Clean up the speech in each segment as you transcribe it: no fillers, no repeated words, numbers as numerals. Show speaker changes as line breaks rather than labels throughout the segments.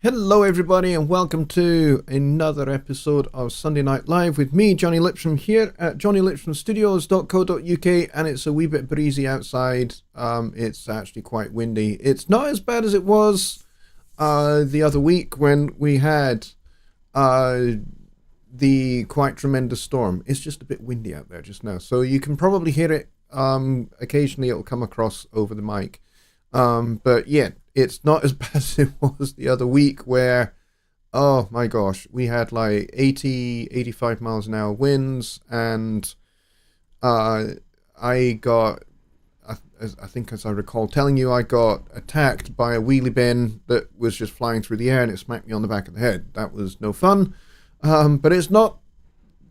Hello everybody and welcome to another episode of Sunday Night Live with me, Jonny Lipsham, here at jonnylipshamstudios.co.uk, and it's a wee bit breezy outside. It's actually quite windy. It's not as bad as it was the other week when we had the quite tremendous storm. It's just a bit windy out there just now, so you can probably hear it. Occasionally it'll come across over the mic, but yeah, it's not as bad as it was the other week where, oh my gosh, we had like 85 miles an hour winds, and I think as I recall telling you, I got attacked by a wheelie bin that was just flying through the air and it smacked me on the back of the head. That was no fun, but it's not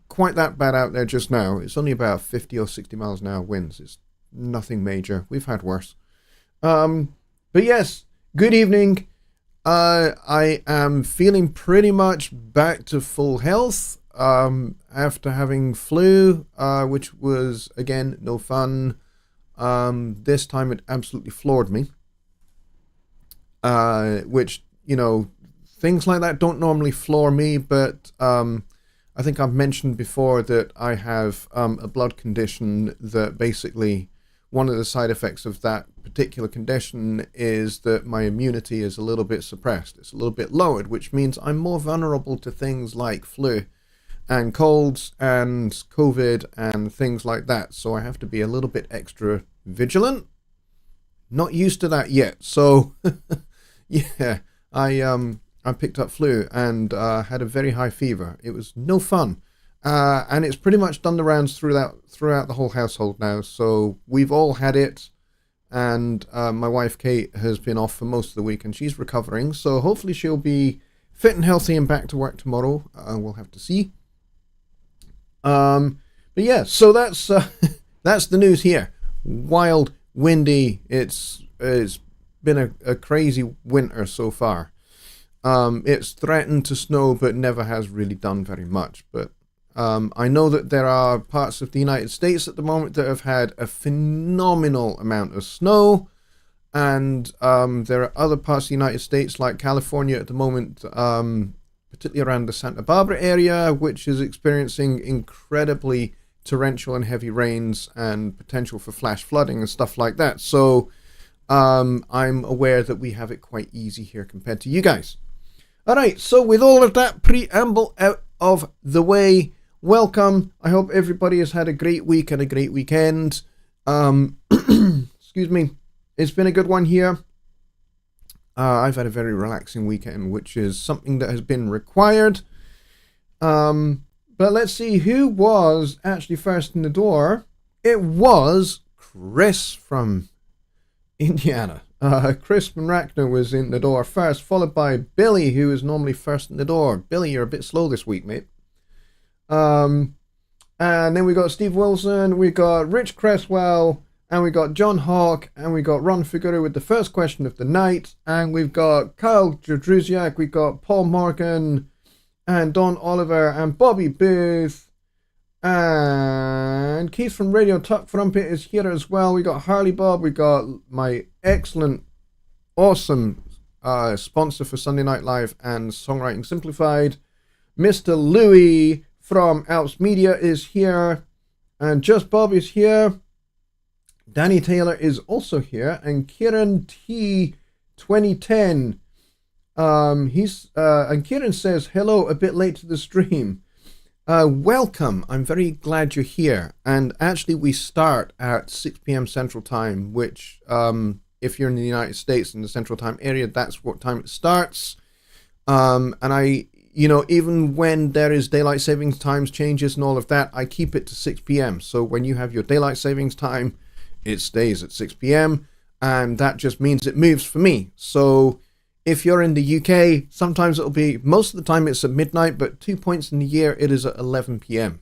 quite that bad out there just now. It's only about 50 or 60 miles an hour winds. It's nothing major. We've had worse. But yes, good evening. I am feeling pretty much back to full health after having flu, which was, again, no fun. This time it absolutely floored me, which, you know, things like that don't normally floor me, but I think I've mentioned before that I have a blood condition that basically one of the side effects of that particular condition is that my immunity is a little bit suppressed. It's a little bit lowered, which means I'm more vulnerable to things like flu and colds and COVID and things like that. So I have to be a little bit extra vigilant. Not used to that yet. So yeah, I picked up flu and had a very high fever. It was no fun. And it's pretty much done the rounds throughout the whole household now. So we've all had it, and my wife Kate has been off for most of the week, and she's recovering. So hopefully she'll be fit and healthy and back to work tomorrow. We'll have to see. But yeah, so that's that's the news here. Wild, windy. It's been a crazy winter so far. It's threatened to snow, but never has really done very much. But I know that there are parts of the United States at the moment that have had a phenomenal amount of snow, and there are other parts of the United States like California at the moment, particularly around the Santa Barbara area, which is experiencing incredibly torrential and heavy rains and potential for flash flooding and stuff like that. So I'm aware that we have it quite easy here compared to you guys. Alright, so with all of that preamble out of the way, welcome. I hope everybody has had a great week and a great weekend. Excuse me. It's been a good one here. I've had a very relaxing weekend, which is something that has been required. But let's see who was actually first in the door. It was Chris from Indiana. Chris from Rackner was in the door first, followed by Billy, who is normally first in the door. Billy, you're a bit slow this week, mate. And then we got Steve Wilson, we got Rich Cresswell, and we got John Hawk, and we got Ron Figura with the first question of the night, and we've got Kyle Jadruziak, we got Paul Morgan, and Don Oliver, and Bobby Booth, and Keith from Radio Tuck Trumpet is here as well. We got Harley Bob, we got my excellent, awesome sponsor for Sunday Night Live and Songwriting Simplified, Mr. Louis from Alps Media is here, and Just Bob is here. Danny Taylor is also here, and Kieran T 2010. And Kieran says hello, a bit late to the stream. Welcome. I'm very glad you're here. And actually, we start at 6 p.m. Central Time, which, if you're in the United States in the Central Time area, that's what time it starts. Even when there is daylight savings times changes and all of that, I keep it to 6 p.m. So when you have your daylight savings time, it stays at 6 p.m. And that just means it moves for me. So if you're in the UK, sometimes it'll be, most of the time it's at midnight, but 2 points in the year, it is at 11 p.m.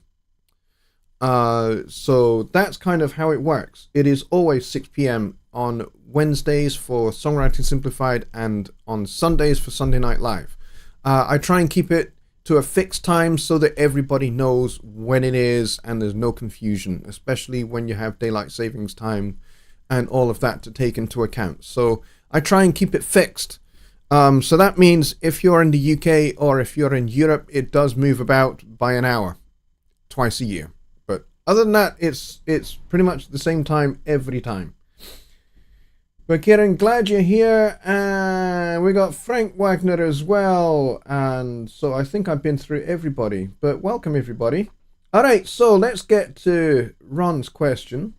So that's kind of how it works. It is always 6 p.m. on Wednesdays for Songwriting Simplified and on Sundays for Sunday Night Live. I try and keep it to a fixed time so that everybody knows when it is and there's no confusion, especially when you have daylight savings time and all of that to take into account. So I try and keep it fixed. So that means if you're in the UK or if you're in Europe, it does move about by an hour twice a year. But other than that, it's pretty much the same time every time. But Kieran, glad you're here. And we got Frank Wagner as well. And so I think I've been through everybody. But welcome, everybody. All right, so let's get to Ron's question.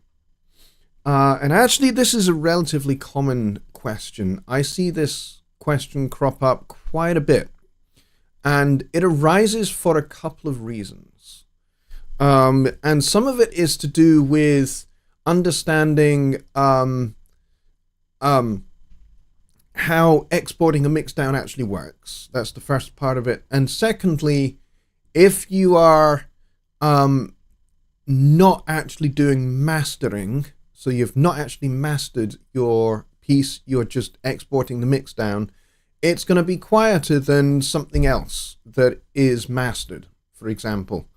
And actually, this is a relatively common question. I see this question crop up quite a bit, and it arises for a couple of reasons, and some of it is to do with understanding how exporting a mixdown actually works. That's the first part of it. And secondly, if you are not actually doing mastering, so you've not actually mastered your piece, you're just exporting the mix down, it's going to be quieter than something else that is mastered, for example.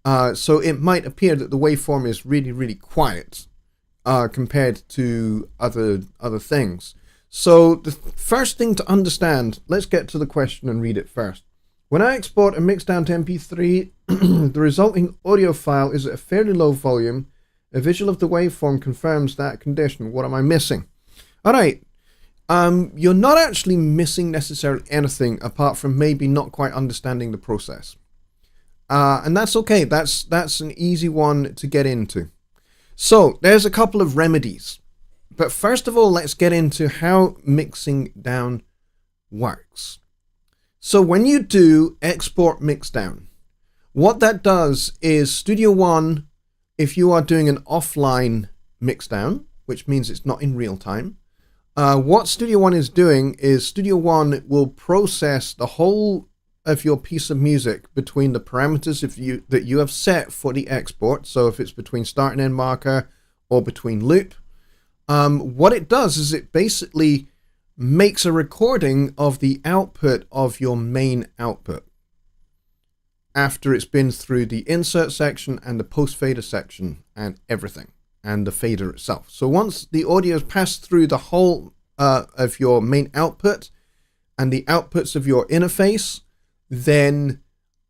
So it might appear that the waveform is really, really quiet compared to other things. So the first thing to understand, let's get to the question and read it first. When I export a mix down to MP3, the resulting audio file is at a fairly low volume. A visual of the waveform confirms that condition. What am I missing? All right, you're not actually missing necessarily anything apart from maybe not quite understanding the process. And that's okay. That's an easy one to get into. So there's a couple of remedies. But first of all, let's get into how mixing down works. So when you do export mix down, what that does is Studio One, if you are doing an offline mix down, which means it's not in real time, what Studio One is doing is Studio One will process the whole of your piece of music between the parameters that you have set for the export. So if it's between start and end marker or between loop, what it does is it basically makes a recording of the output of your main output after it's been through the insert section and the post fader section and everything, and the fader itself. So once the audio has passed through the whole of your main output and the outputs of your interface, then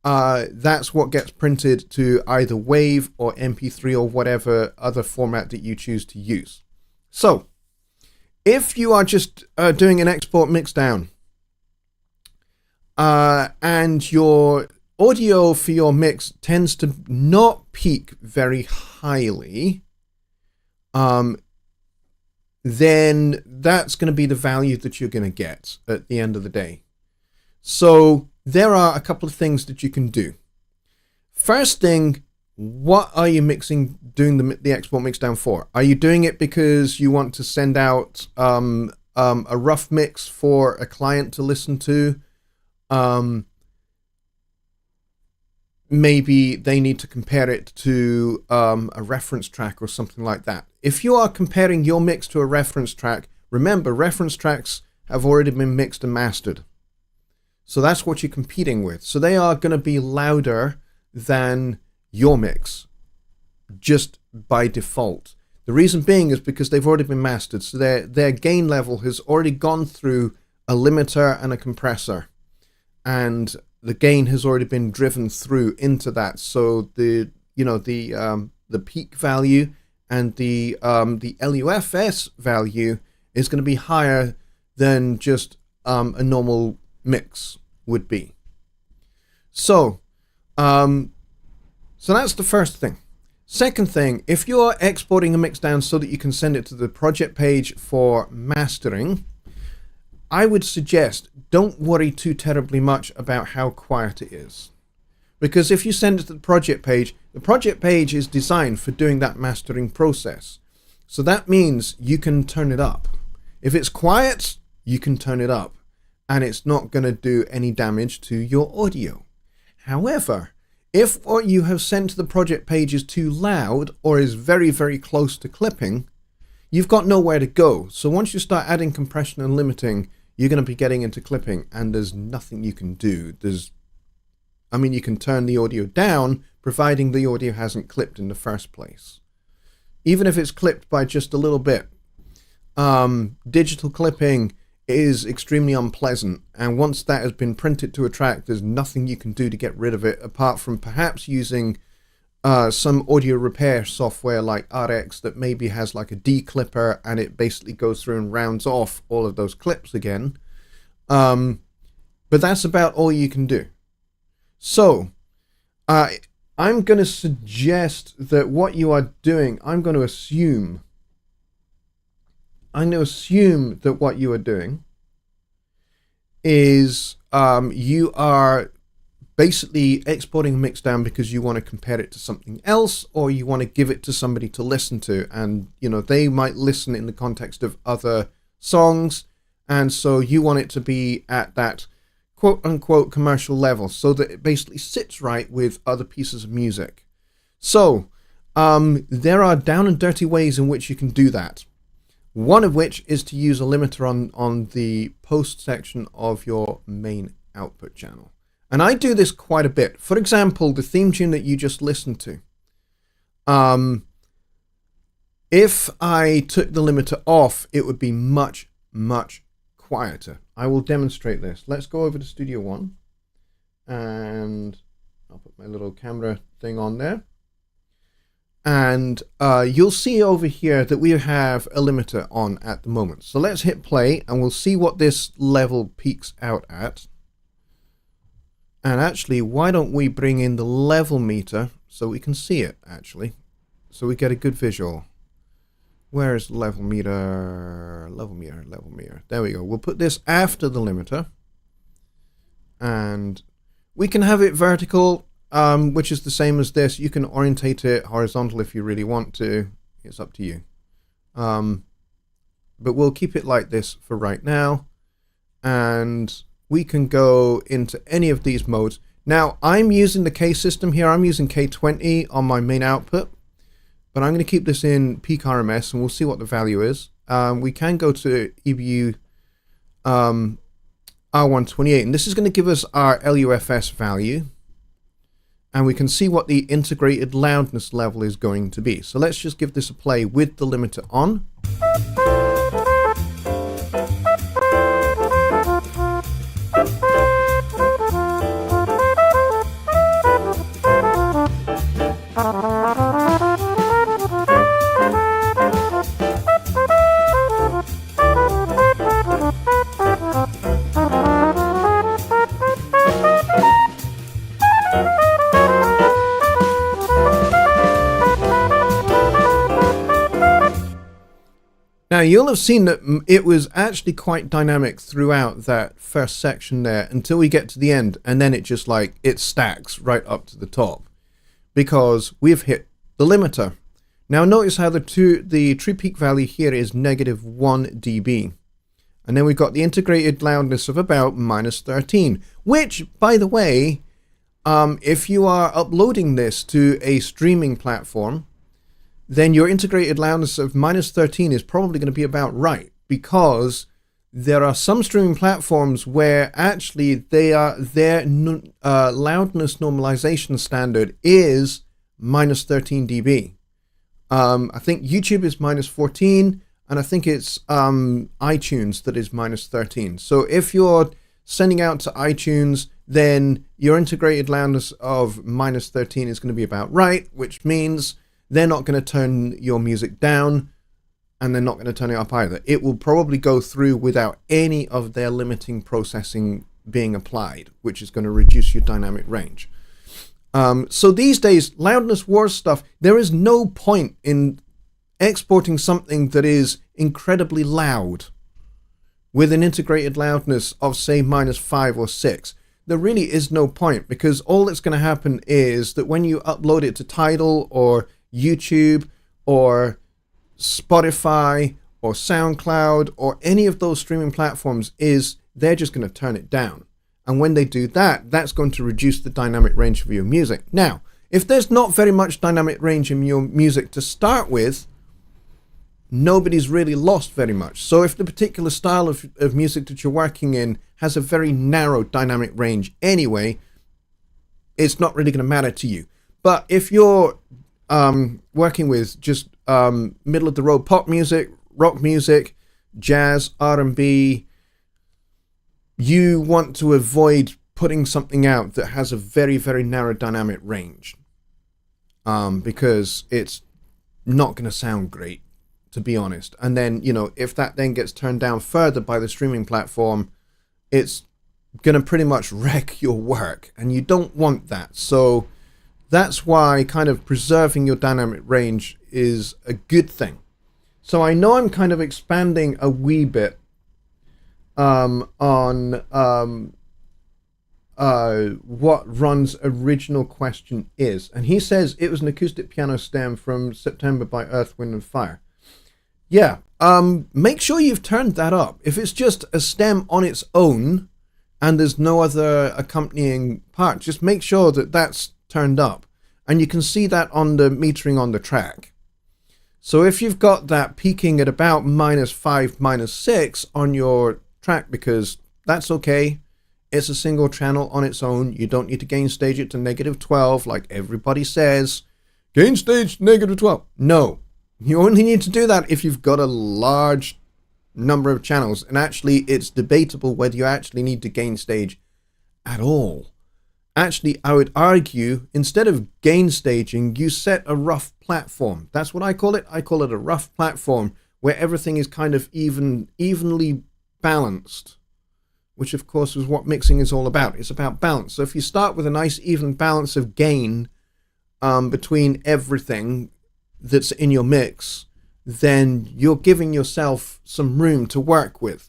that's what gets printed to either WAV or MP3 or whatever other format that you choose to use. So if you are just doing an export mix down and your audio for your mix tends to not peak very highly, then that's going to be the value that you're going to get at the end of the day. So there are a couple of things that you can do. First thing, what are you doing the export mix down for? Are you doing it because you want to send out a rough mix for a client to listen to? Maybe they need to compare it to a reference track or something like that. If you are comparing your mix to a reference track, remember reference tracks have already been mixed and mastered. So that's what you're competing with. So they are going to be louder than your mix just by default. The reason being is because they've already been mastered. So their gain level has already gone through a limiter and a compressor, and the gain has already been driven through into that. So the peak value and the LUFS value is going to be higher than just a normal mix would be. So So that's the first thing. Second thing, if you're exporting a mix down so that you can send it to the project page for mastering, I would suggest don't worry too terribly much about how quiet it is. Because if you send it to the project page is designed for doing that mastering process. So that means you can turn it up. If it's quiet, you can turn it up, and it's not going to do any damage to your audio. However, if what you have sent to the project page is too loud or is very, very close to clipping, you've got nowhere to go. So once you start adding compression and limiting, you're going to be getting into clipping, and there's nothing you can do. You can turn the audio down, providing the audio hasn't clipped in the first place. Even if it's clipped by just a little bit. Digital clipping is extremely unpleasant, and once that has been printed to a track, there's nothing you can do to get rid of it, apart from perhaps using some audio repair software like RX that maybe has like a declipper, and it basically goes through and rounds off all of those clips again. But that's about all you can do. So I'm going to suggest that what you are doing, I'm going to assume that what you are doing is you are basically exporting a mix down because you want to compare it to something else, or you want to give it to somebody to listen to, and they might listen in the context of other songs, and so you want it to be at that quote unquote commercial level so that it basically sits right with other pieces of music. So there are down and dirty ways in which you can do that. One of which is to use a limiter on the post section of your main output channel. And I do this quite a bit. For example, the theme tune that you just listened to. If I took the limiter off, it would be much, much quieter. I will demonstrate this. Let's go over to Studio One. And I'll put my little camera thing on there. And you'll see over here that we have a limiter on at the moment. So let's hit play and we'll see what this level peaks out at. And actually, why don't we bring in the level meter so we can see it actually, so we get a good visual. Where is level meter? Level meter. There we go. We'll put this after the limiter. And we can have it vertical, which is the same as this. You can orientate it horizontal if you really want to. It's up to you. But we'll keep it like this for right now. And we can go into any of these modes. Now, I'm using the K system here. I'm using K20 on my main output. But I'm going to keep this in peak RMS and we'll see what the value is. We can go to EBU R128, and this is going to give us our LUFS value. And we can see what the integrated loudness level is going to be. So let's just give this a play with the limiter on. Now, you'll have seen that it was actually quite dynamic throughout that first section there until we get to the end, and then it just it stacks right up to the top because we've hit the limiter. Now, notice how the true peak value here is -1 dB. And then we've got the integrated loudness of about -13, which, by the way, if you are uploading this to a streaming platform, then your integrated loudness of -13 is probably going to be about right, because there are some streaming platforms where actually their loudness normalization standard is -13 dB. I think YouTube is -14, and I think it's iTunes that is -13. So if you're sending out to iTunes, then your integrated loudness of -13 is going to be about right, which means they're not going to turn your music down, and they're not going to turn it up either. It will probably go through without any of their limiting processing being applied, which is going to reduce your dynamic range. So these days, loudness wars stuff, there is no point in exporting something that is incredibly loud with an integrated loudness of, say, -5 or 6. There really is no point, because all that's going to happen is that when you upload it to Tidal or YouTube or Spotify or SoundCloud or any of those streaming platforms, is they're just going to turn it down. And when they do that, that's going to reduce the dynamic range of your music. Now, if there's not very much dynamic range in your music to start with, nobody's really lost very much. So if the particular style of music that you're working in has a very narrow dynamic range anyway, it's not really going to matter to you. But if you're working with just middle of the road pop music, rock music, jazz, R&B, you want to avoid putting something out that has a very, very narrow dynamic range, because it's not going to sound great, to be honest. And then, you know, if that then gets turned down further by the streaming platform, it's going to pretty much wreck your work, and you don't want that. So that's why kind of preserving your dynamic range is a good thing. So I know I'm kind of expanding a wee bit on what Ron's original question is. And he says it was an acoustic piano stem from September by Earth, Wind and Fire. Yeah, make sure you've turned that up. If it's just a stem on its own and there's no other accompanying part, just make sure that that's turned up. And you can see that on the metering on the track. So if you've got that peaking at about -5, -6 on your track, because that's okay, it's a single channel on its own, you don't need to gain stage it to -12 like everybody says. Gain stage -12. No, you only need to do that if you've got a large number of channels, and actually it's debatable whether you actually need to gain stage at all. Actually, I would argue, instead of gain staging, you set a rough platform. That's what I call it. I call it a rough platform, where everything is kind of evenly balanced, which of course is what mixing is all about. It's about balance. So if you start with a nice even balance of gain between everything that's in your mix, then you're giving yourself some room to work with.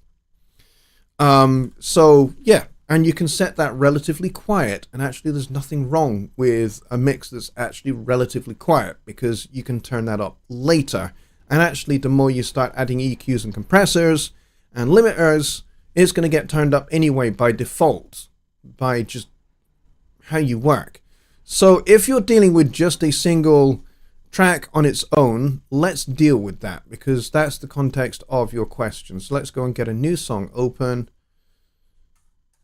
So yeah, and you can set that relatively quiet, and actually there's nothing wrong with a mix that's actually relatively quiet, because you can turn that up later. And actually the more you start adding EQs and compressors and limiters, it's going to get turned up anyway by default, by just how you work. So if you're dealing with just a single track on its own, let's deal with that, because that's the context of your question. So let's go and get a new song open,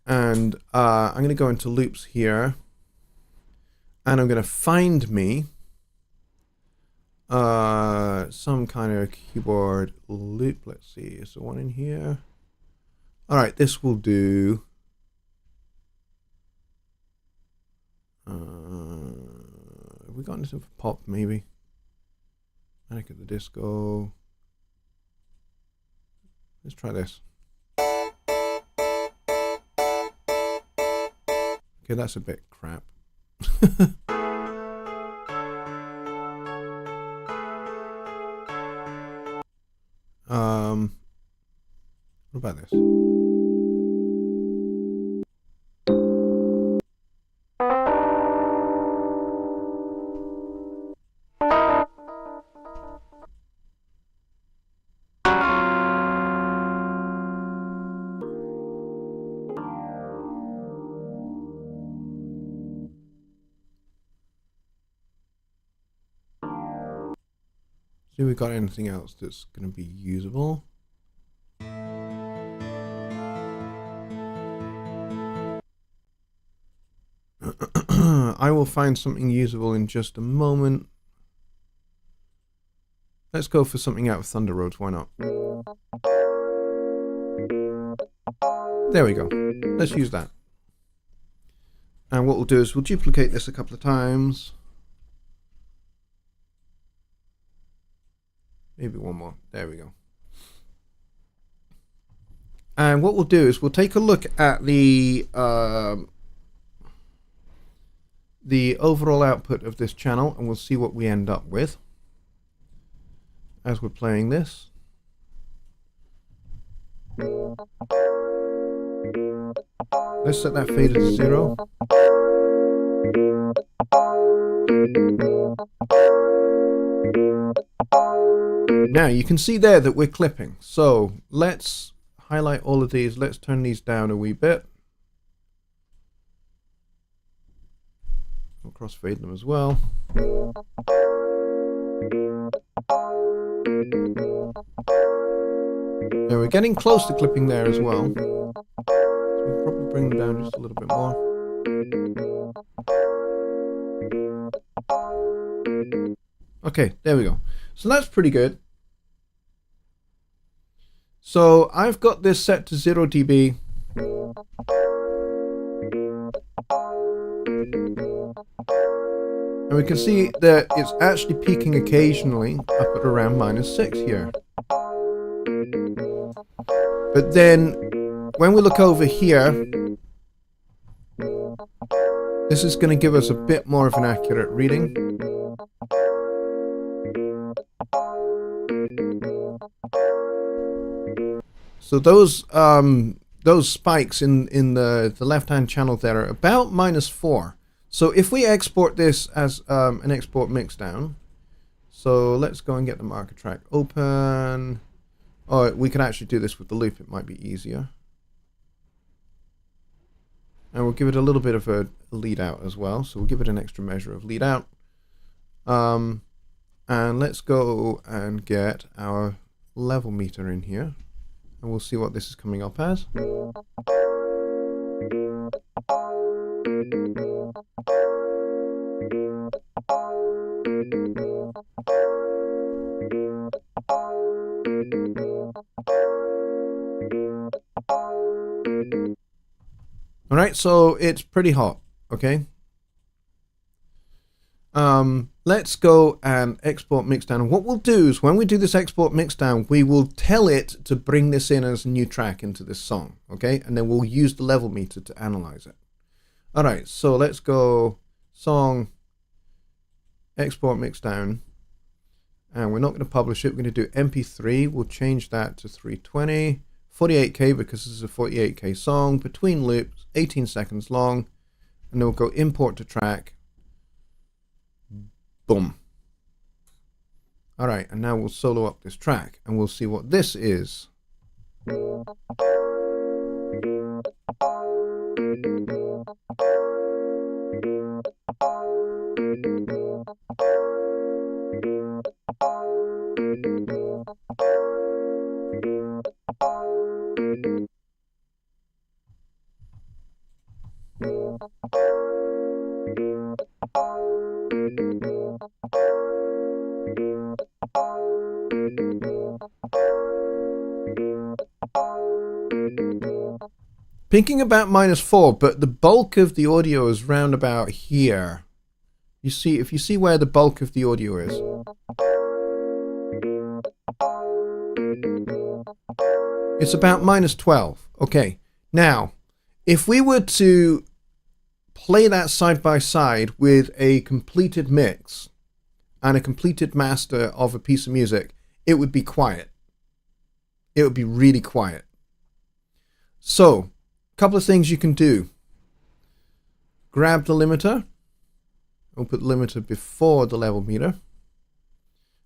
and I'm going to go into loops here, and I'm going to find me some kind of keyboard loop. Let's see, is there one in here? All right, this will do. Have we got anything for pop? Maybe Panic at the Disco. Let's try this. Okay, that's a bit crap. What about this? See if we got anything else that's going to be usable. I will find something usable in just a moment. Let's go for something out of Thunder Roads, why not? There we go. Let's use that. And what we'll do is we'll duplicate this a couple of times. Maybe one more. There we go. And what we'll do is we'll take a look at the the overall output of this channel and we'll see what we end up with as we're playing this. Let's set that fader to 0. Now you can see there that we're clipping. So let's highlight all of these. Let's turn these down a wee bit. We'll crossfade them as well. Now we're getting close to clipping there as well. So we'll probably bring them down just a little bit more. Okay, there we go. So that's pretty good. So I've got this set to 0 dB. And we can see that it's actually peaking occasionally up at around -6 here. But then when we look over here, this is going to give us a bit more of an accurate reading. So those spikes in the left-hand channel there are about -4. So if we export this as an export mixdown, so let's go and get the marker track open. Oh, we can actually do this with the loop. It might be easier. And we'll give it a little bit of a lead out as well. So we'll give it an extra measure of lead out. And let's go and get our level meter in here. And we'll see what this is coming up as. Alright, so it's pretty hot, okay? Let's go and export mixdown. And what we'll do is when we do this export mixdown, we will tell it to bring this in as a new track into this song, okay? And then we'll use the level meter to analyze it. Alright, so let's go song, export mixdown. And we're not going to publish it. We're going to do MP3. We'll change that to 320. 48K because this is a 48K song. Between loops, 18 seconds long. And then we'll go import to track. Boom. Alright, and now we'll solo up this track and we'll see what this is. Peaking about -4, but the bulk of the audio is round about here. You see, if you see where the bulk of the audio is. It's about -12. Okay, now, if we were to play that side by side with a completed mix and a completed master of a piece of music, it would be quiet. It would be really quiet. So, couple of things you can do. Grab the limiter. I'll put the limiter before the level meter.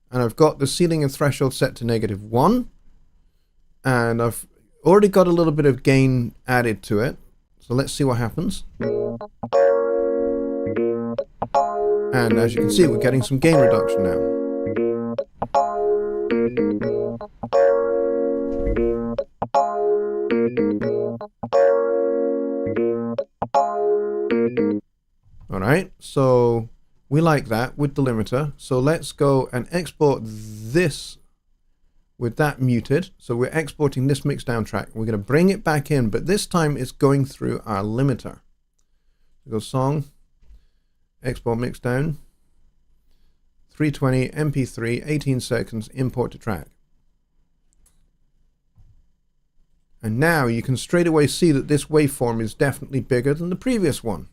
And I've got the ceiling and threshold set to -1. And I've already got a little bit of gain added to it. So let's see what happens. And as you can see, we're getting some gain reduction now. Alright, so we like that with the limiter. So let's go and export this with that muted. So we're exporting this mixdown track. We're going to bring it back in, but this time it's going through our limiter. So go song, export mixdown, 320, MP3, 18 seconds, import to track. And now you can straight away see that this waveform is definitely bigger than the previous one.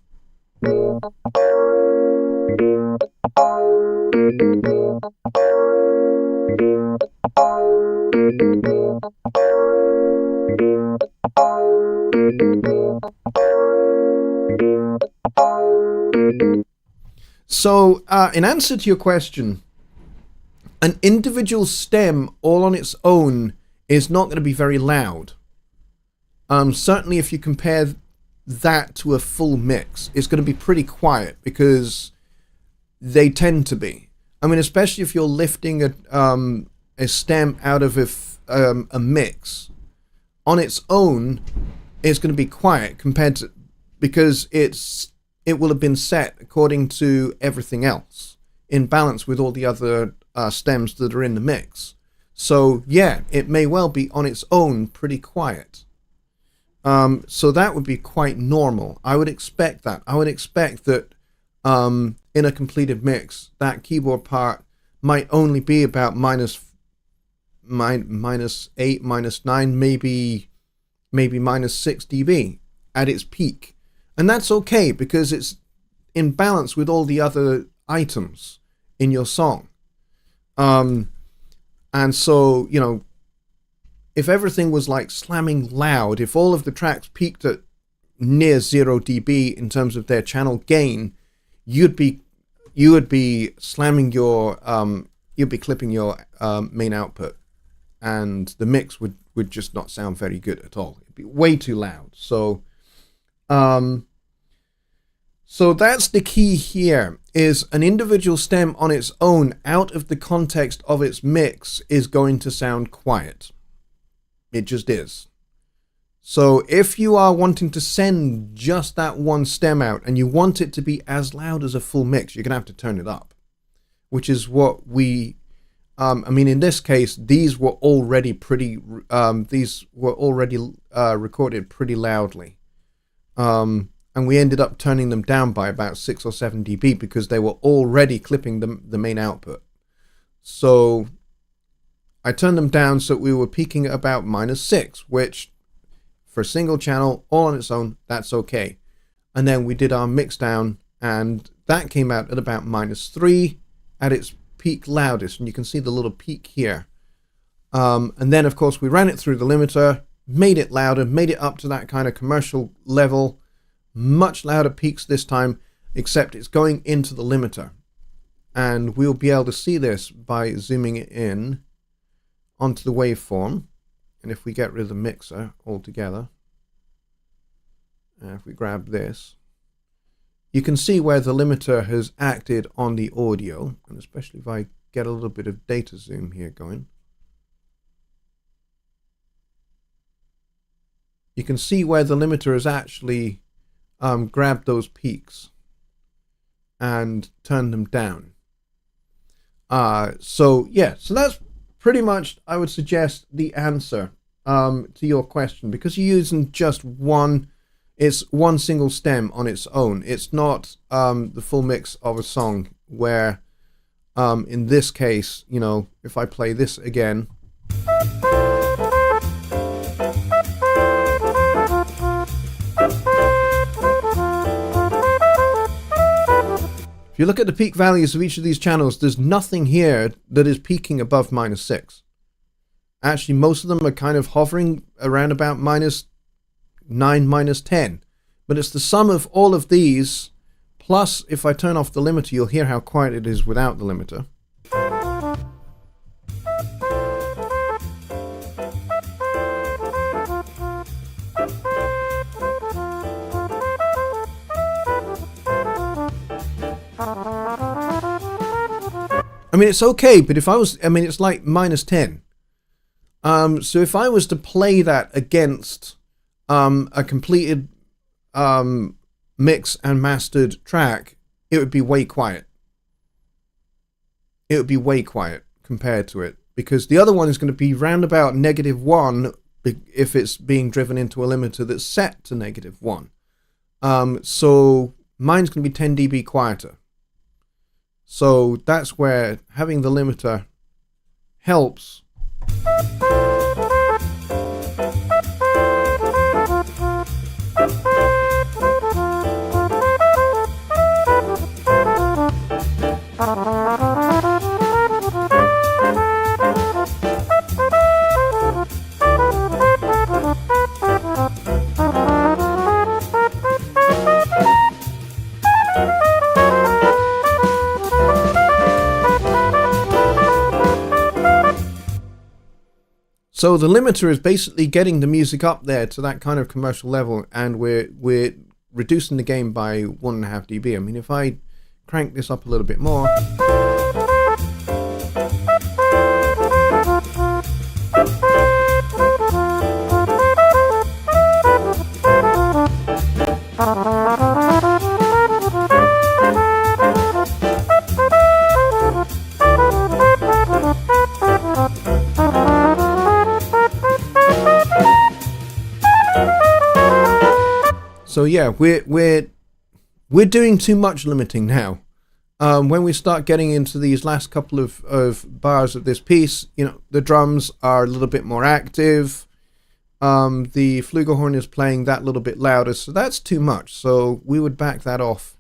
So, in answer to your question, an individual stem all on its own is not going to be very loud. Certainly if you compare that to a full mix, it's going to be pretty quiet, because they tend to be. I mean, especially if you're lifting a stem out of a mix on its own, it's going to be quiet compared to, because it will have been set according to everything else in balance with all the other stems that are in the mix. So yeah, it may well be on its own pretty quiet. So that would be quite normal. I would expect that. I would expect that in a completed mix, that keyboard part might only be about minus 8, minus 9, maybe minus 6 dB at its peak. And that's okay, because it's in balance with all the other items in your song. And so, you know, if everything was like slamming loud, if all of the tracks peaked at near 0 dB in terms of their channel gain, you would be slamming your you'd be clipping your main output, and the mix would just not sound very good at all. It'd be way too loud. So so that's the key here, is an individual stem on its own, out of the context of its mix, is going to sound quiet. It just is. So if you are wanting to send just that one stem out and you want it to be as loud as a full mix, you're going to have to turn it up, which is what we, I mean, in this case, these were already recorded pretty loudly. And we ended up turning them down by about 6 or 7 dB because they were already clipping the main output. So I turned them down so we were peaking at about minus 6, which for a single channel all on its own, that's okay. And then we did our mix down, and that came out at about minus 3 at its peak loudest, and you can see the little peak here. And then of course we ran it through the limiter, made it louder, made it up to that kind of commercial level. Much louder peaks this time, except it's going into the limiter. And we'll be able to see this by zooming it in onto the waveform. And if we get rid of the mixer altogether, if we grab this, you can see where the limiter has acted on the audio, and especially if I get a little bit of data zoom here going. You can see where the limiter has actually grabbed those peaks and turned them down. So yeah, so that's pretty much, I would suggest, the answer to your question, because you're using just one, it's one single stem on its own. It's not the full mix of a song where in this case, you know, if I play this again, if you look at the peak values of each of these channels, there's nothing here that is peaking above minus 6. Actually, most of them are kind of hovering around about minus 9, minus 10. But it's the sum of all of these, plus if I turn off the limiter, you'll hear how quiet it is without the limiter. I mean, it's okay, but if I was, I mean, it's like minus 10. So if I was to play that against a completed mix and mastered track, it would be way quiet. It would be way quiet compared to it, because the other one is going to be round about -1 if it's being driven into a limiter that's set to -1. So mine's going to be 10 dB quieter. So that's where having the limiter helps. So the limiter is basically getting the music up there to that kind of commercial level, and we're reducing the gain by 1.5 dB. I mean, if I crank this up a little bit more. So yeah, we're doing too much limiting now. When we start getting into these last couple of bars of this piece, you know, the drums are a little bit more active. The flugelhorn is playing that little bit louder, so that's too much. So we would back that off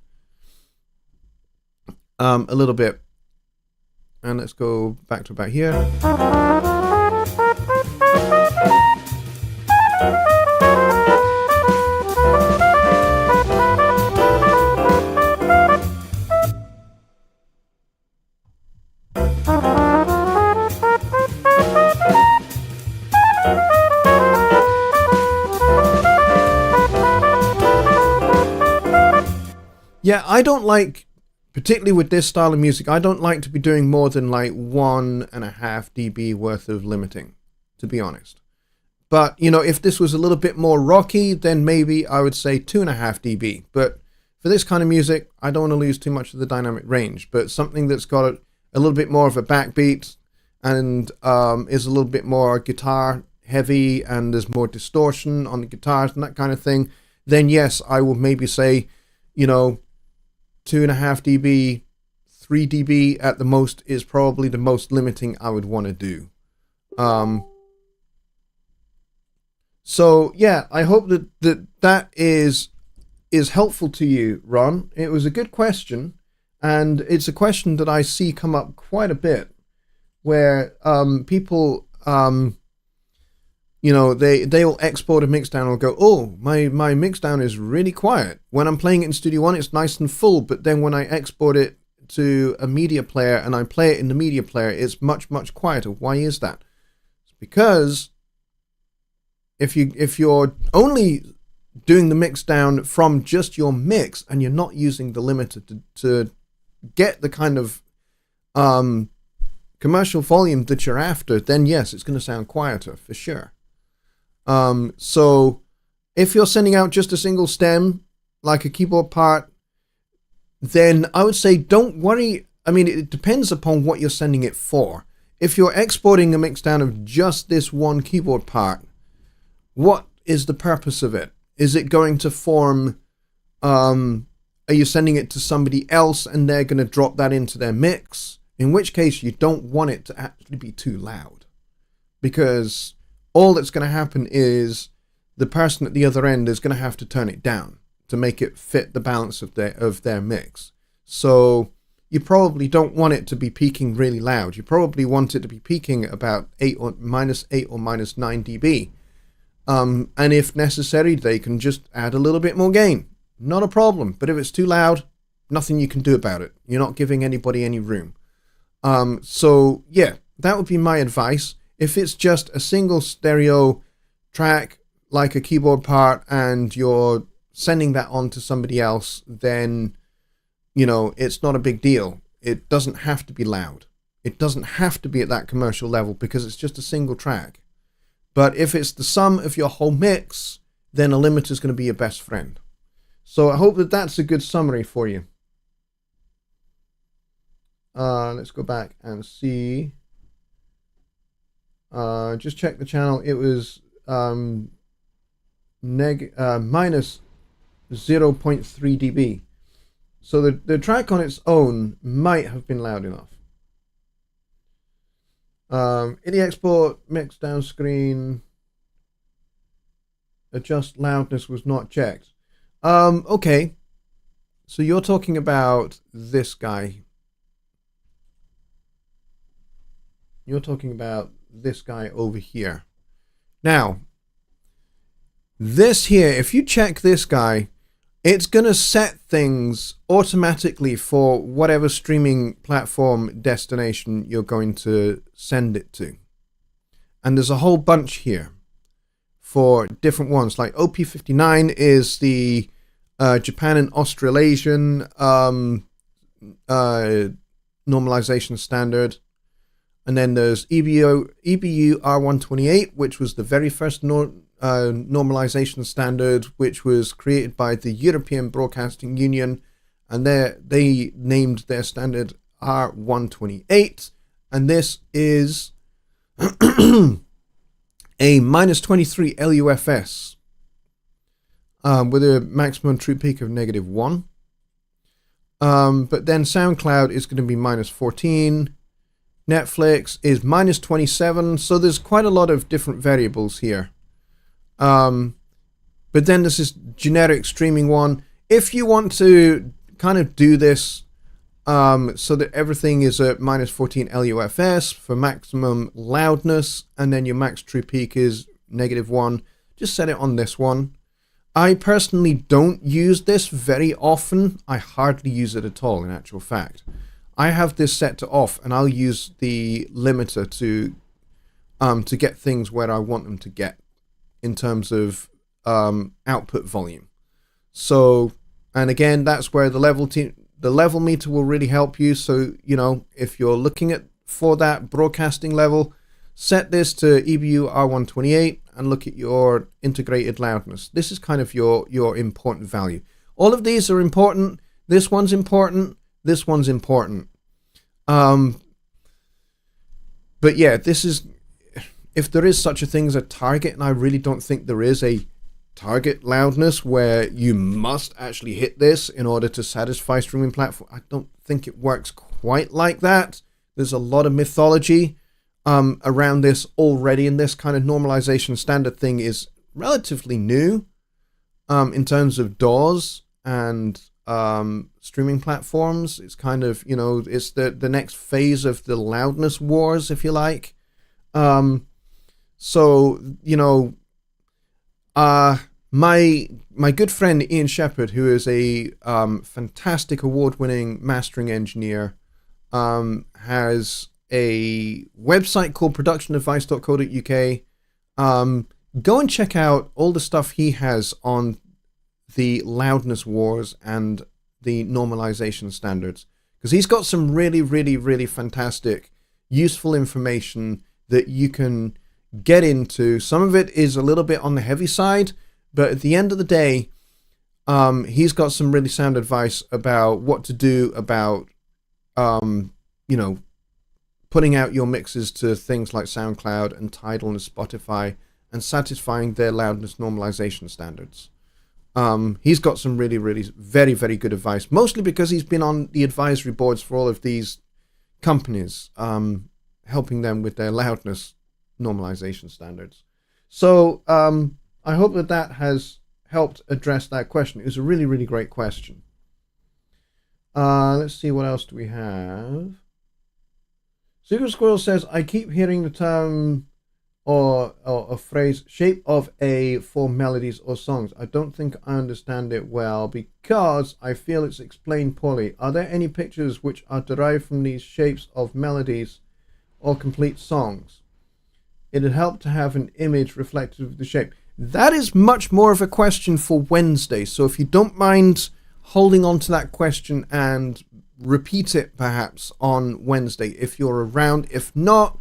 a little bit. And let's go back to about here. Yeah, I don't like, particularly with this style of music, I don't like to be doing more than like 1.5 dB worth of limiting, to be honest. But, you know, if this was a little bit more rocky, then maybe I would say 2.5 dB. But for this kind of music, I don't want to lose too much of the dynamic range. But something that's got a little bit more of a backbeat and is a little bit more guitar heavy and there's more distortion on the guitars and that kind of thing, then yes, I will maybe say, you know, 2.5 dB, 3 dB at the most is probably the most limiting I would want to do. So yeah, I hope that is helpful to you, Ron. It was a good question, and it's a question that I see come up quite a bit, where people, you know, they will export a mixdown and will go, oh, my mixdown is really quiet. When I'm playing it in Studio One, it's nice and full, but then when I export it to a media player and I play it in the media player, it's much, much quieter. Why is that? It's because if you're only doing the mixdown from just your mix and you're not using the limiter to get the kind of commercial volume that you're after, then yes, it's going to sound quieter for sure. So if you're sending out just a single stem, like a keyboard part, then I would say don't worry. I mean, it depends upon what you're sending it for. If you're exporting a mixdown of just this one keyboard part, what is the purpose of it? Is it going to form, are you sending it to somebody else and they're going to drop that into their mix? In which case you don't want it to actually be too loud, because all that's going to happen is the person at the other end is going to have to turn it down to make it fit the balance of their mix. So you probably don't want it to be peaking really loud. You probably want it to be peaking about -8 or -9 dB. And if necessary, they can just add a little bit more gain. Not a problem. But if it's too loud, nothing you can do about it. You're not giving anybody any room. So yeah, that would be my advice. If it's just a single stereo track, like a keyboard part, and you're sending that on to somebody else, then, you know, it's not a big deal. It doesn't have to be loud. It doesn't have to be at that commercial level because it's just a single track. But if it's the sum of your whole mix, then a limiter is going to be your best friend. So I hope that that's a good summary for you. Let's go back and see. Just check the channel. It was minus 0.3 dB. So the track on its own might have been loud enough. In the export, mix down screen, adjust loudness was not checked. Okay. So you're talking about this guy. You're talking about this guy over here. Now, this here, if you check this guy, it's going to set things automatically for whatever streaming platform destination you're going to send it to. And there's a whole bunch here for different ones. Like OP59 is the Japan and Australasian normalization standard. And then there's EBU R128, which was the very first normalization standard, which was created by the European Broadcasting Union. And they named their standard R128. And this is a minus 23 LUFS with a maximum true peak of -1. But then SoundCloud is going to be minus 14. Netflix is minus 27. So there's quite a lot of different variables here. But then there's this generic streaming one. If you want to kind of do this so that everything is at minus 14 LUFS for maximum loudness, and then your max true peak is -1, just set it on this one. I personally don't use this very often. I hardly use it at all, in actual fact. I have this set to off, and I'll use the limiter to get things where I want them to get in terms of output volume. So, and again, that's where the level meter will really help you. So, you know, if you're looking for that broadcasting level, set this to EBU R128 and look at your integrated loudness. This is kind of your important value. All of these are important. This one's important. This one's important. But yeah, this is, if there is such a thing as a target, and I really don't think there is a target loudness where you must actually hit this in order to satisfy streaming platform. I don't think it works quite like that. There's a lot of mythology around this already, and this kind of normalization standard thing is relatively new in terms of DAWs and streaming platforms. It's kind of, you know, it's the next phase of the loudness wars, if you like. So, you know, my good friend Ian Shepherd, who is a fantastic award-winning mastering engineer, has a website called productionadvice.co.uk. Go and check out all the stuff he has on the loudness wars and the normalization standards, because he's got some really, really, really fantastic, useful information that you can get into. Some of it is a little bit on the heavy side, but at the end of the day, he's got some really sound advice about what to do about, you know, putting out your mixes to things like SoundCloud and Tidal and Spotify and satisfying their loudness normalization standards. He's got some really, really, very, very good advice, mostly because he's been on the advisory boards for all of these companies, helping them with their loudness normalization standards. So I hope that has helped address that question. It was a really, really great question. Let's see, what else do we have? Super Squirrel says, I keep hearing the term or a phrase, shape of A for melodies or songs. I don't think I understand it well because I feel it's explained poorly. Are there any pictures which are derived from these shapes of melodies or complete songs? It'd help to have an image reflective of the shape. That is much more of a question for Wednesday. So if you don't mind holding on to that question and repeat it perhaps on Wednesday if you're around. If not,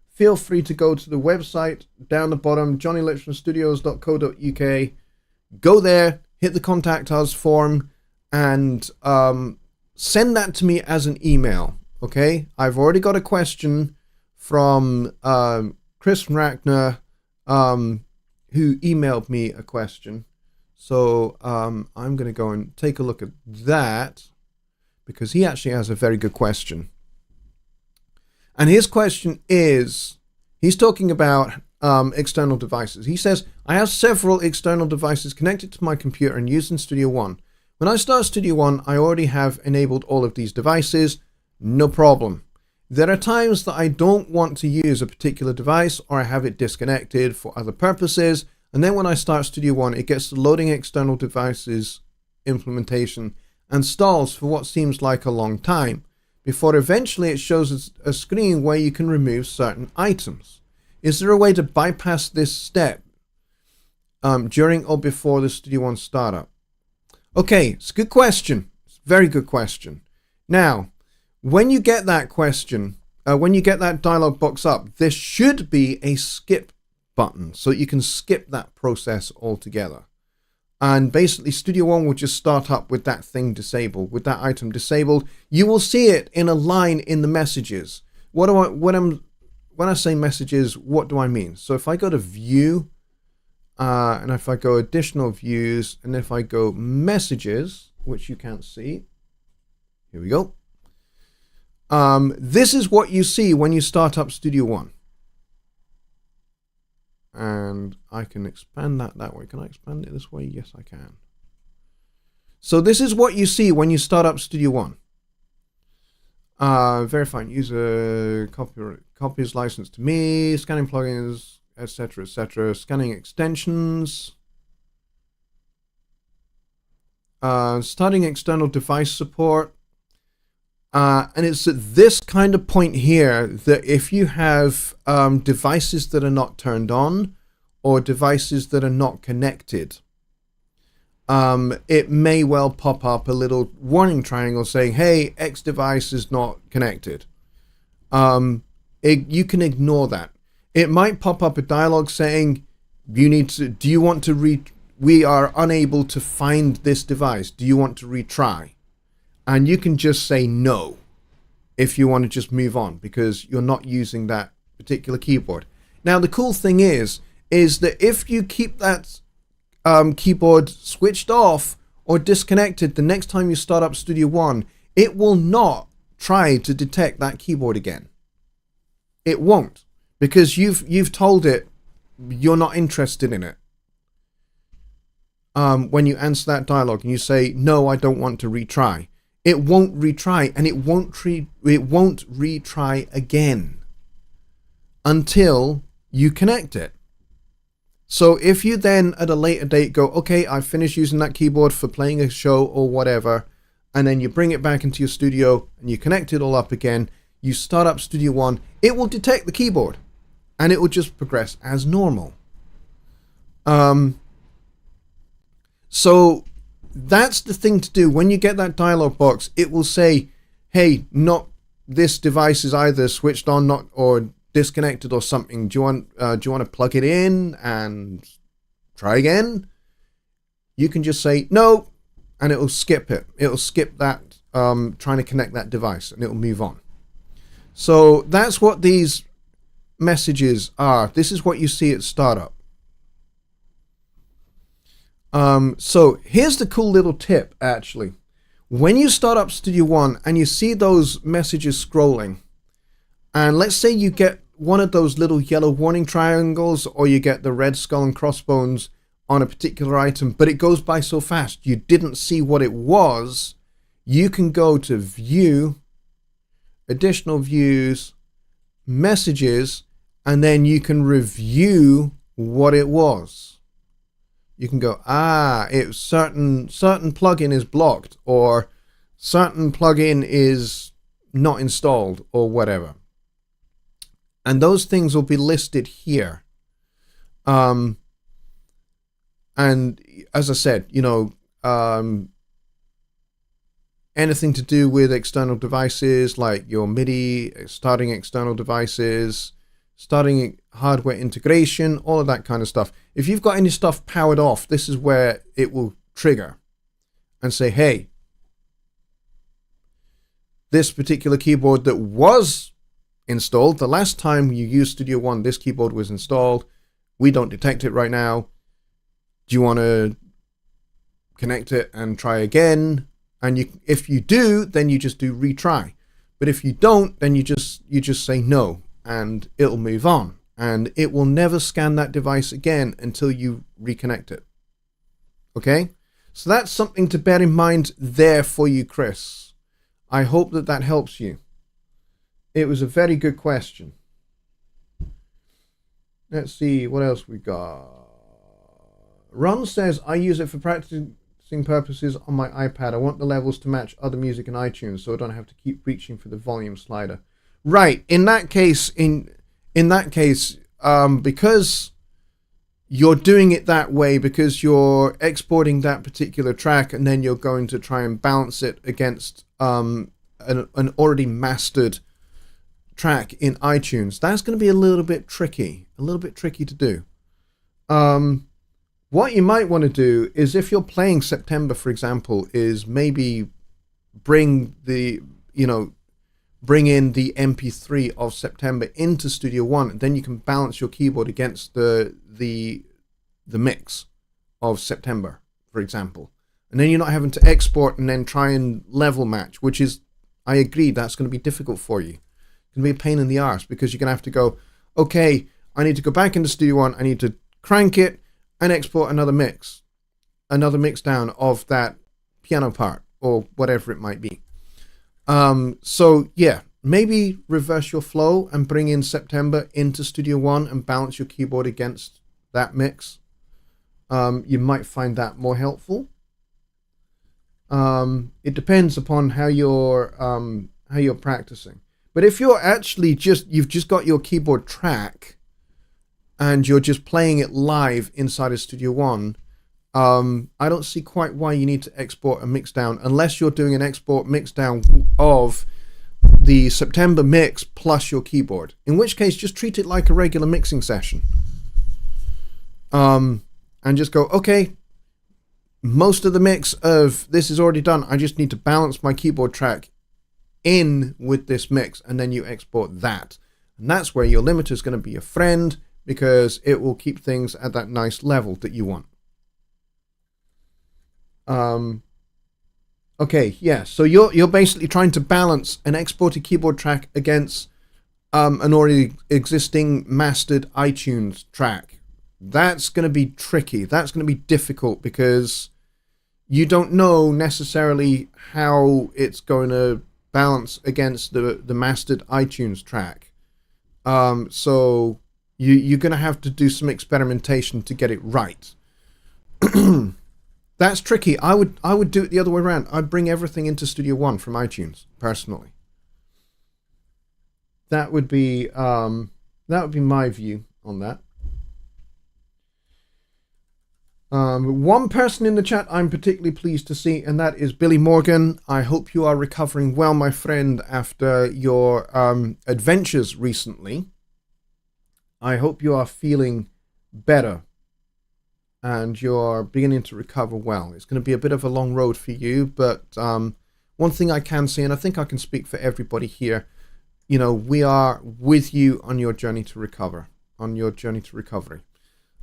feel free to go to the website down the bottom, jonnylipshamstudios.co.uk. Go there, hit the contact us form, and send that to me as an email. Okay, I've already got a question from Chris Rackner, who emailed me a question. So I'm going to go and take a look at that, because he actually has a very good question. And his question is, he's talking about external devices. He says, I have several external devices connected to my computer and used in Studio One. When I start Studio One, I already have enabled all of these devices. No problem. There are times that I don't want to use a particular device, or I have it disconnected for other purposes. And then when I start Studio One, it gets the loading external devices implementation and stalls for what seems like a long time, before eventually it shows a screen where you can remove certain items. Is there a way to bypass this step during or before the Studio One startup? Okay, it's a good question. It's a very good question. Now, when you get that question, when you get that dialog box up, there should be a skip button so you can skip that process altogether. And basically Studio One will just start up with that thing disabled, with that item disabled. You will see it in a line in the messages. When I say messages, what do I mean? So if I go to view, and if I go additional views, and if I go messages, which you can't see, here we go. This is what you see when you start up Studio One. And I can expand that way. Can I expand it this way? Yes, I can. So this is what you see when you start up Studio One. Verifying user, copies license to me, scanning plugins, etc., etc., scanning extensions, starting external device support. And it's at this kind of point here that if you have devices that are not turned on or devices that are not connected, it may well pop up a little warning triangle saying, hey, X device is not connected. You can ignore that. It might pop up a dialog saying, we are unable to find this device. Do you want to retry? And you can just say no if you want to just move on because you're not using that particular keyboard. Now, the cool thing is that if you keep that keyboard switched off or disconnected the next time you start up Studio One, it will not try to detect that keyboard again. It won't, because you've told it you're not interested in it. When you answer that dialogue and you say, no, I don't want to retry, it won't retry, and it won't retry again until you connect it. So if you then at a later date go, okay, I've finished using that keyboard for playing a show or whatever, and then you bring it back into your studio and you connect it all up again, you start up Studio One, it will detect the keyboard and it will just progress as normal. So that's the thing to do. When you get that dialog box, it will say, hey, this device is either switched on or disconnected or something. Do you want to plug it in and try again? You can just say no, and it will skip it. It will skip that trying to connect that device, and it will move on. So that's what these messages are. This is what you see at startup. So here's the cool little tip, actually. When you start up Studio One and you see those messages scrolling, and let's say you get one of those little yellow warning triangles, or you get the red skull and crossbones on a particular item, but it goes by so fast you didn't see what it was, you can go to View, Additional Views, Messages, and then you can review what it was. You can go, it's certain plugin is blocked, or certain plugin is not installed, or whatever. And those things will be listed here. And as I said, anything to do with external devices like your MIDI, starting external devices, starting hardware integration, all of that kind of stuff. If you've got any stuff powered off, this is where it will trigger and say, hey, this particular keyboard that was installed, the last time you used Studio One, this keyboard was installed. We don't detect it right now. Do you want to connect it and try again? And if you do, then you just do retry. But if you don't, then you just say no, and it'll move on. And it will never scan that device again until you reconnect it. Okay? So that's something to bear in mind there for you, Chris. I hope that helps you. It was a very good question. Let's see what else we got. Ron says, I use it for practicing purposes on my iPad. I want the levels to match other music in iTunes so I don't have to keep reaching for the volume slider. Right. In that case, because you're doing it that way, because you're exporting that particular track and then you're going to try and balance it against an already mastered track in iTunes, that's going to be a little bit tricky to do. What you might want to do is, if you're playing September, for example, is maybe bring in the MP3 of September into Studio One, and then you can balance your keyboard against the mix of September, for example. And then you're not having to export and then try and level match, which is, I agree, that's going to be difficult for you. It's going to be a pain in the arse, because you're going to have to go, okay, I need to go back into Studio One, I need to crank it and export another mix down of that piano part or whatever it might be. So yeah, maybe reverse your flow and bring in September into Studio One and balance your keyboard against that mix. You might find that more helpful. It depends upon how you're practicing. But if you're actually you've just got your keyboard track and you're just playing it live inside of Studio One, I don't see quite why you need to export a mix down, unless you're doing an export mix down of the September mix plus your keyboard, in which case just treat it like a regular mixing session. And just go, okay, most of the mix of this is already done, I just need to balance my keyboard track in with this mix, and then you export that. And that's where your limiter is going to be a friend, because it will keep things at that nice level that you want. Okay, yeah, so you're basically trying to balance an exported keyboard track against an already existing mastered iTunes track. That's going to be tricky. That's going to be difficult, because you don't know necessarily how it's going to balance against the mastered iTunes track. So you're going to have to do some experimentation to get it right. That's tricky. I would do it the other way around. I'd bring everything into Studio One from iTunes, personally. That would be my view on that. One person in the chat I'm particularly pleased to see, and that is Billy Morgan. I hope you are recovering well, my friend, after your adventures recently. I hope you are feeling better and you're beginning to recover well. It's going to be a bit of a long road for you, but one thing I can say, and I think I can speak for everybody here, we are with you on your journey to recovery.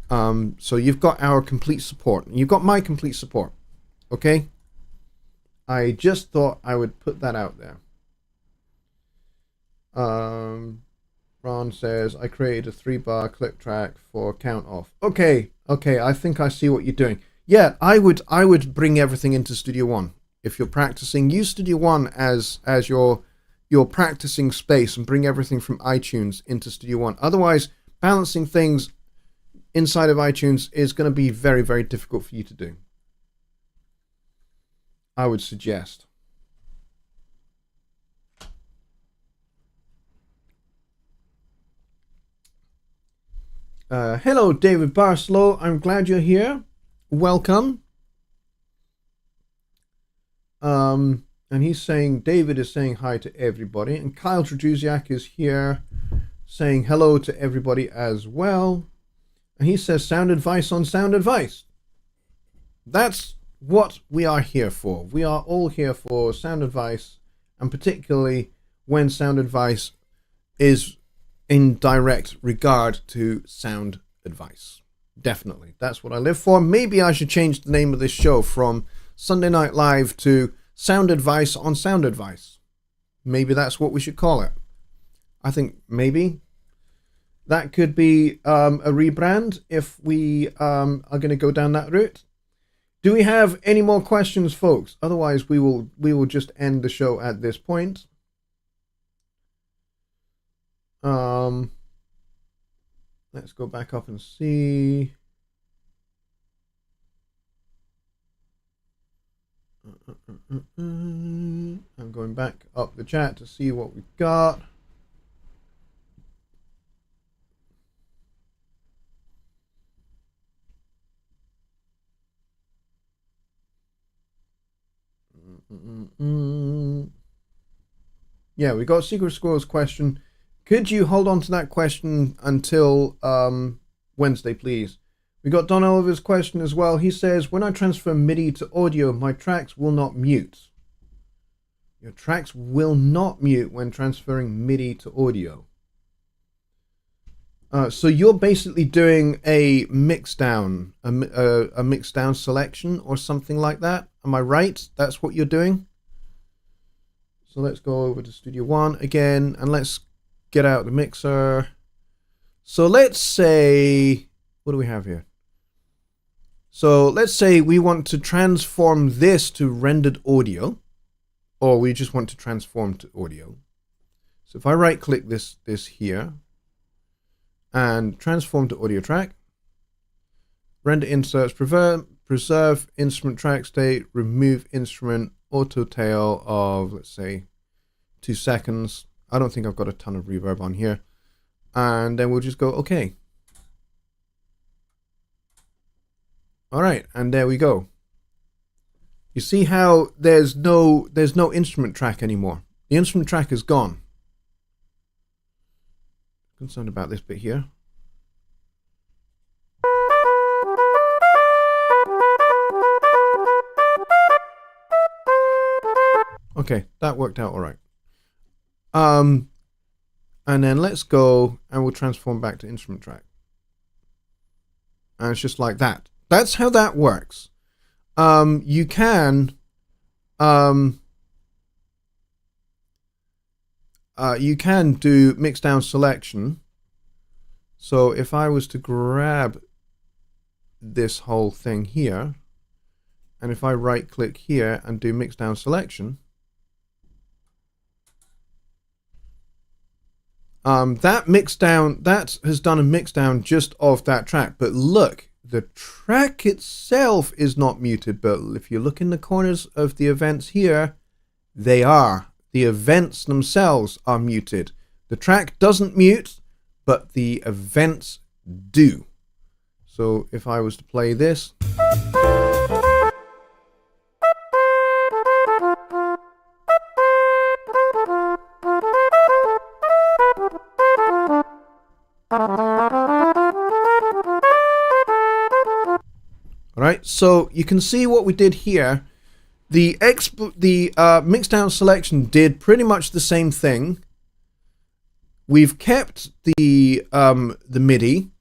So you've got our complete support. You've got my complete support. Okay? I just thought I would put that out there. Ron says, I created a 3-bar click track for count off. Okay, I think I see what you're doing. Yeah, I would bring everything into Studio One. If you're practicing, use Studio One as your practicing space, and bring everything from iTunes into Studio One. Otherwise, balancing things inside of iTunes is going to be very, very difficult for you to do, I would suggest. Hello, David Barslow. I'm glad you're here. Welcome. And David is saying hi to everybody. And Kyle Traduziak is here saying hello to everybody as well. And he says sound advice on sound advice. That's what we are here for. We are all here for sound advice, and particularly when sound advice is in direct regard to sound advice. Definitely. That's what I live for. Maybe I should change the name of this show from Sunday Night Live to Sound Advice on Sound Advice. Maybe that's what we should call it. I think maybe that could be a rebrand if we are going to go down that route. Do we have any more questions, folks? Otherwise, we will just end the show at this point. Let's go back up and see. I'm going back up the chat to see what we've got. Yeah, we got Secret Squirrel's question. Could you hold on to that question until Wednesday, please? We got Don Oliver's question as well. He says, when I transfer MIDI to audio, my tracks will not mute. Your tracks will not mute when transferring MIDI to audio. So you're basically doing a mix down, a mix down selection or something like that. Am I right? That's what you're doing? So let's go over to Studio One again and let's get out the mixer. So let's say, what do we have here? So let's say we want to transform this to rendered audio, or we just want to transform to audio. So if I right click this here and transform to audio track, render inserts, preserve instrument track state, remove instrument, auto tail of, let's say, 2 seconds. I don't think I've got a ton of reverb on here. And then we'll just go okay. All right, and there we go. You see how there's no instrument track anymore. The instrument track is gone. Concerned about this bit here. Okay, that worked out all right. And then let's go and we'll transform back to instrument track. And it's just like that. That's how that works. You can do mix down selection. So if I was to grab this whole thing here, and if I right click here and do mix down selection, that has done a mix down just of that track. But look, the track itself is not muted, but if you look in the corners of the events here, they are. The events themselves are muted. The track doesn't mute, but the events do. So if I was to play this, Alright, so you can see what we did here. The mix down selection did pretty much the same thing. We've kept the MIDI.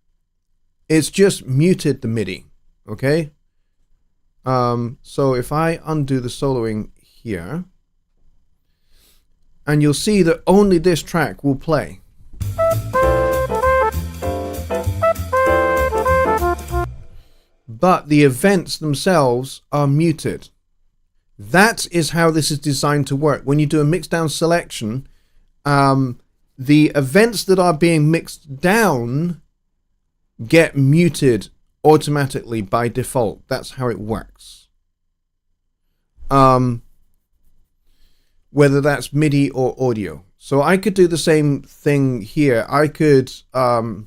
It's just muted the MIDI. Okay. So if I undo the soloing here, and you'll see that only this track will play. But the events themselves are muted. That is how this is designed to work. When you do a mix down selection, the events that are being mixed down get muted automatically by default. That's how it works. Whether that's MIDI or audio. So I could do the same thing here. I could do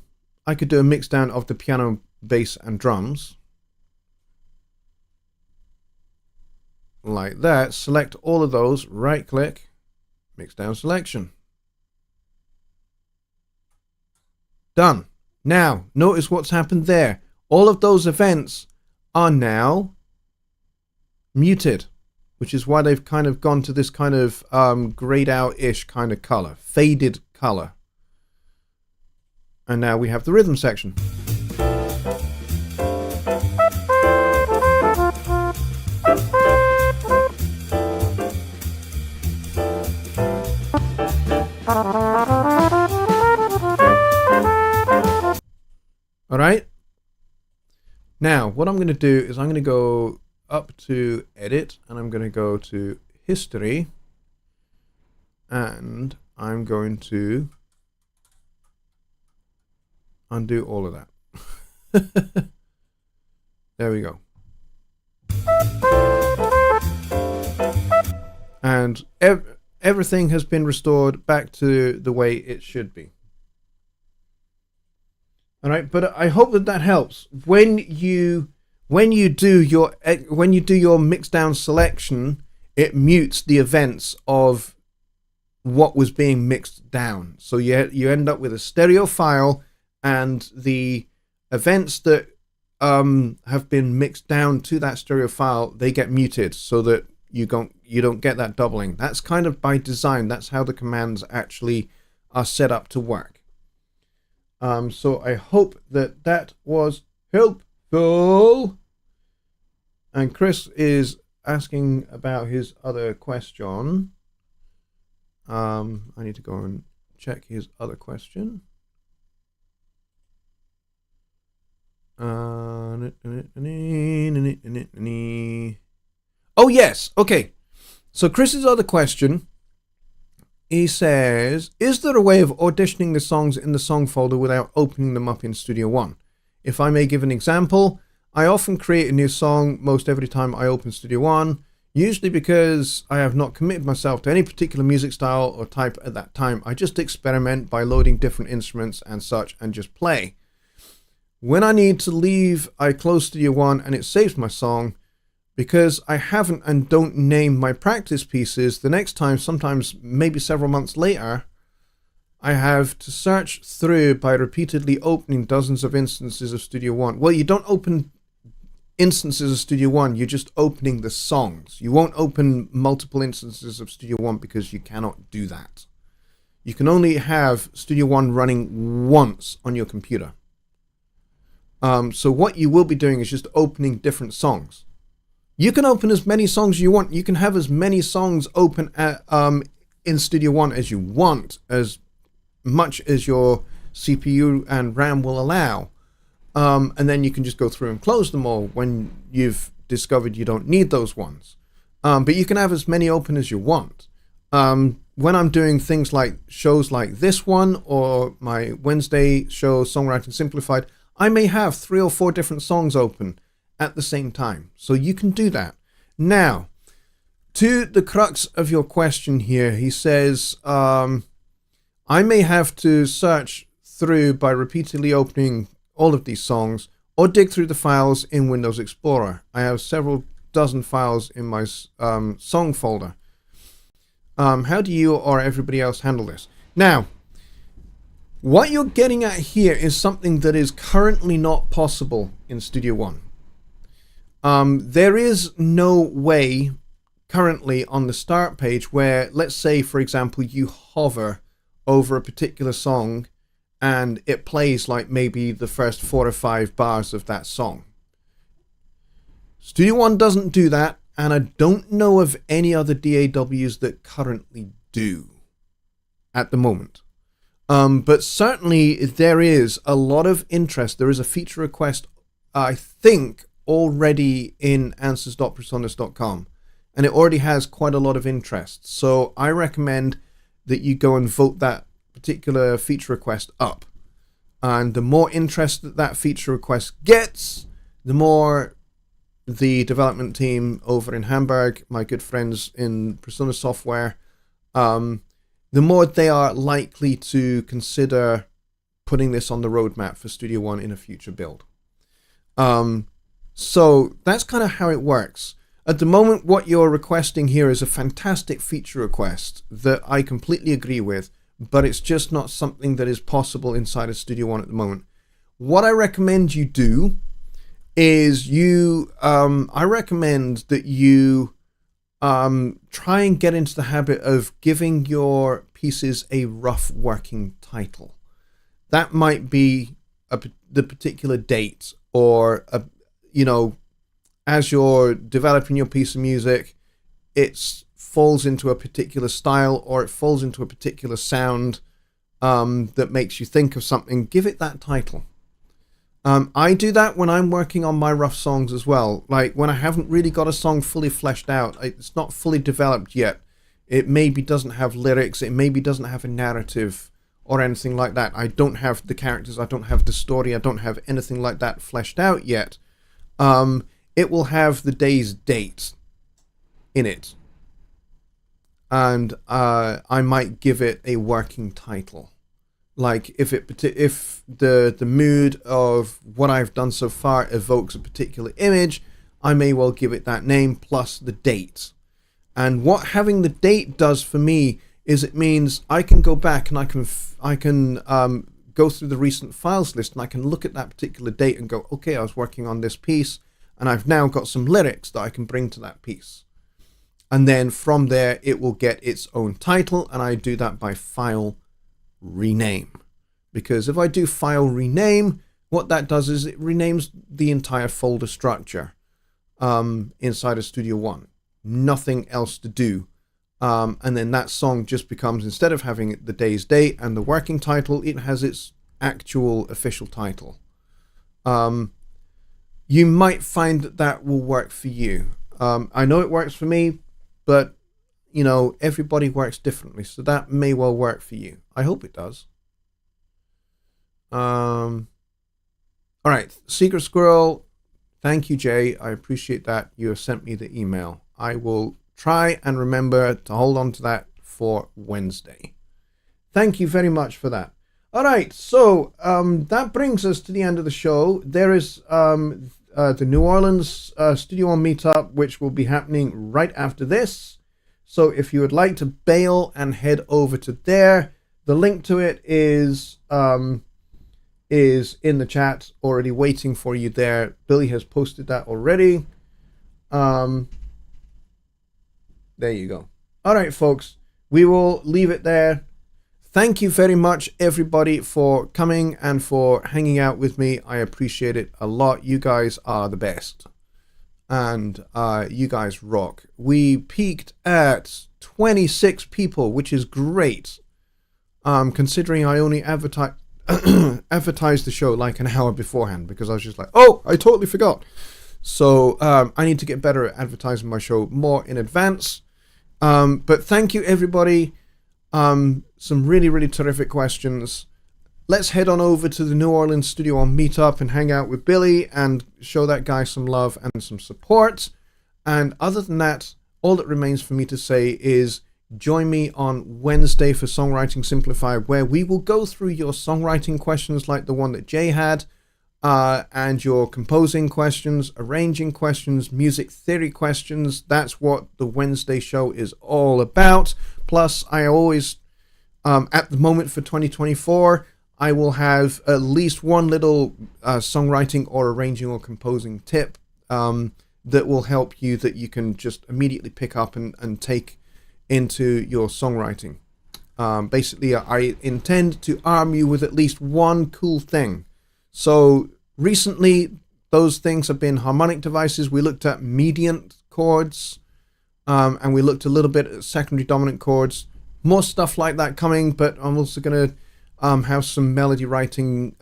a mix down of the piano, bass, and drums. Like that. Select all of those, right click, mix down selection. Done. Now notice what's happened there. All of those events are now muted, which is why they've kind of gone to this kind of grayed out-ish kind of color, faded color. And now we have the rhythm section. All right. Now, what I'm going to do is I'm going to go up to Edit, and I'm going to go to History, and I'm going to undo all of that. There we go. And everything has been restored back to the way it should be. All right, but I hope that helps. When you do your mix down selection, it mutes the events of what was being mixed down. So you end up with a stereo file, and the events that have been mixed down to that stereo file, they get muted so that you don't get that doubling. That's kind of by design. That's how the commands actually are set up to work. So I hope that was helpful. And Chris is asking about his other question. I need to go and check his other question. Oh yes, okay. So Chris's other question, he says, is there a way of auditioning the songs in the song folder without opening them up in Studio One? If I may give an example, I often create a new song most every time I open Studio One, usually because I have not committed myself to any particular music style or type at that time. I just experiment by loading different instruments and such and just play. When I need to leave, I close Studio One and it saves my song. Because I haven't and don't name my practice pieces, the next time, sometimes maybe several months later, I have to search through by repeatedly opening dozens of instances of Studio One. Well, you don't open instances of Studio One, you're just opening the songs. You won't open multiple instances of Studio One because you cannot do that. You can only have Studio One running once on your computer. So what you will be doing is just opening different songs. You can open as many songs as you want. You can have as many songs open at, in Studio One as you want, as much as your CPU and RAM will allow. And then you can just go through and close them all when you've discovered you don't need those ones. But you can have as many open as you want. When I'm doing things like shows like this one or my Wednesday show, Songwriting Simplified, I may have 3 or 4 different songs open at the same time. So you can do that. Now, to the crux of your question here, he says, I may have to search through by repeatedly opening all of these songs or dig through the files in Windows Explorer. I have several dozen files in my song folder. How do you or everybody else handle this? Now, what you're getting at here is something that is currently not possible in Studio One. There is no way currently on the start page where, let's say, for example, you hover over a particular song and it plays like maybe the first 4 or 5 bars of that song. Studio One doesn't do that, and I don't know of any other DAWs that currently do at the moment. But certainly there is a lot of interest. There is a feature request, I think, already in answers.presonus.com, and it already has quite a lot of interest. So I recommend that you go and vote that particular feature request up. And the more interest that that feature request gets, the more the development team over in Hamburg, my good friends in Presonus Software, the more they are likely to consider putting this on the roadmap for Studio One in a future build. So that's kind of how it works. At the moment, what you're requesting here is a fantastic feature request that I completely agree with, but it's just not something that is possible inside of Studio One at the moment. What I recommend you do is I recommend that you try and get into the habit of giving your pieces a rough working title. That might be the particular date, or as you're developing your piece of music, it falls into a particular style or it falls into a particular sound that makes you think of something. Give it that title. I do that when I'm working on my rough songs as well. Like when I haven't really got a song fully fleshed out, it's not fully developed yet. It maybe doesn't have lyrics, it maybe doesn't have a narrative or anything like that. I don't have the characters, I don't have the story, I don't have anything like that fleshed out yet. It will have the day's date in it. And I might give it a working title. Like if the mood of what I've done so far evokes a particular image, I may well give it that name plus the date. And what having the date does for me is it means I can go back and I can go through the recent files list, and I can look at that particular date and go, okay, I was working on this piece, and I've now got some lyrics that I can bring to that piece. And then from there, it will get its own title, and I do that by file rename. Because if I do file rename, what that does is it renames the entire folder structure inside of Studio One. Nothing else to do. And then that song just becomes, instead of having the day's date and the working title, it has its actual official title. You might find that that will work for you. I know it works for me, but you know, everybody works differently, so that may well work for you. I hope it does. All right, Secret Squirrel, thank you, Jay. I appreciate that you have sent me the email. I will try and remember to hold on to that for Wednesday. Thank you very much for that. All right, so that brings us to the end of the show. There is the New Orleans Studio One meetup, which will be happening right after this. So if you would like to bail and head over to there, the link to it is in the chat, already waiting for you there. Billy has posted that already. There you go. All right, folks, we will leave it there. Thank you very much, everybody, for coming and for hanging out with me. I appreciate it a lot. You guys are the best. And you guys rock. We peaked at 26 people, which is great. Considering I only advertised the show like an hour beforehand, because I was just like, oh, I totally forgot. So I need to get better at advertising my show more in advance. But thank you, everybody. Some really, really terrific questions. Let's head on over to the New Orleans Studio One meetup and hang out with Billy and show that guy some love and some support. And other than that, all that remains for me to say is join me on Wednesday for Songwriting Simplified, where we will go through your songwriting questions like the one that Jay had, and your composing questions, arranging questions, music theory questions. That's what the Wednesday show is all about. Plus, I always, at the moment for 2024, I will have at least one little songwriting or arranging or composing tip that will help you, that you can just immediately pick up and take into your songwriting. Basically, I intend to arm you with at least one cool thing. So recently, those things have been harmonic devices. We looked at mediant chords, and we looked a little bit at secondary dominant chords. More stuff like that coming, but I'm also going to have some melody writing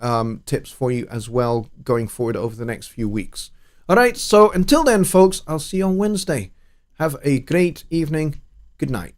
tips for you as well going forward over the next few weeks. All right, so until then, folks, I'll see you on Wednesday. Have a great evening. Good night.